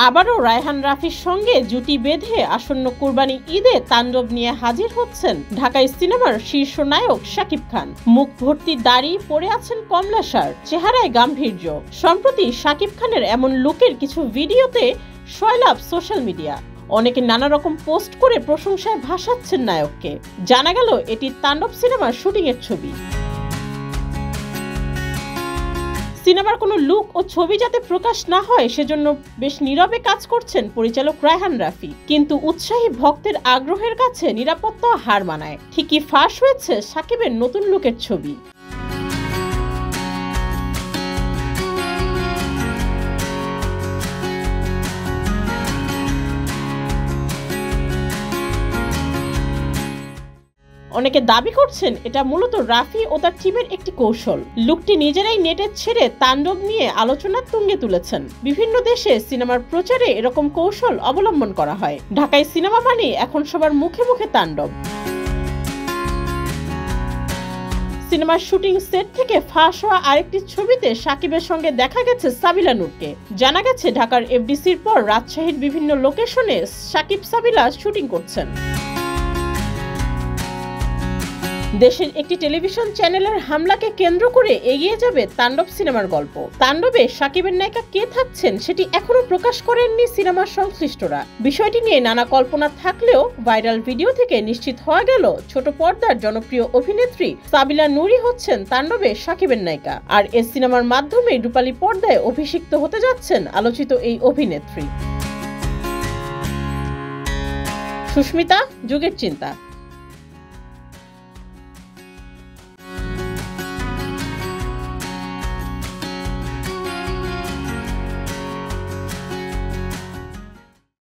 আবারও রায়হান রাফির সঙ্গে জুটি বেঁধে আসন্ন কুরবানি ঈদে তাণ্ডব নিয়ে হাজির হচ্ছেন ঢাকাই সিনেমার শীর্ষ নায়ক শাকিব খান। মুখ ভর্তি দাড়ি, পরে আছেন কমলা শার্ট, চেহারায় গাম্ভীর্য। সম্প্রতি শাকিব খানের এমন লুকের কিছু ভিডিওতে সয়লাভ সোশ্যাল মিডিয়া। অনেকে নানা রকম পোস্ট করে প্রশংসায় ভাসাচ্ছেন নায়ককে। জানা গেল এটি তাণ্ডব সিনেমার শুটিং এর ছবি। সিনেমার কোনো লুক ও ছবি যাতে প্রকাশ না হয় সেজন্য বেশ নীরবে কাজ করছেন পরিচালক রায়হান রাফি। কিন্তু উৎসাহী ভক্তের আগ্রহের কাছে নিরাপত্তা হার মানায়। ঠিকই ফাঁস হয়েছে শাকিবের নতুন লুকের ছবি। অনেকে দাবি করছেন এটা মূলত রাফি ও তার টিমের একটি কৌশল। লুকটি নিজেরাই নেটে ছেড়ে তাণ্ডব নিয়ে আলোচনার তুঙ্গে তুলেছেন। বিভিন্ন দেশে সিনেমার প্রচারে এরকম কৌশল অবলম্বন করা হয়। ঢাকায় সিনেমা মানে এখন সবার মুখে মুখে তাণ্ডব। সিনেমার শুটিং সেট থেকে ফাঁস হওয়া আরেকটি ছবিতে শাকিবের সঙ্গে দেখা গেছে সাবিলা নূরকে। জানা গেছে ঢাকার এফডিসির পর রাজশাহীর বিভিন্ন লোকেশনে শাকিব সাবিলা শুটিং করছেন। দেশের একটি টেলিভিশন চ্যানেলের হামলাকে কেন্দ্র করে এগিয়ে যাবে তাণ্ডব সিনেমার গল্প। তাণ্ডবে শাকিবের নায়িকা কে থাকছেন সেটি এখনো প্রকাশ করেননি সিনেমার সংশ্লিষ্টরা। বিষয়টি নিয়ে নানা কল্পনা থাকলেও ভাইরাল ভিডিও থেকে নিশ্চিত হওয়া গেল ছোট পর্দার জনপ্রিয় অভিনেত্রী সাবিলা নূরই হচ্ছেন তাণ্ডবে শাকিবের নায়িকা। আর এই সিনেমার মাধ্যমে রূপালী পর্দায় অভিষিক্ত হতে যাচ্ছেন আলোচিত এই অভিনেত্রী। সুস্মিতা, যুগের চিন্তা।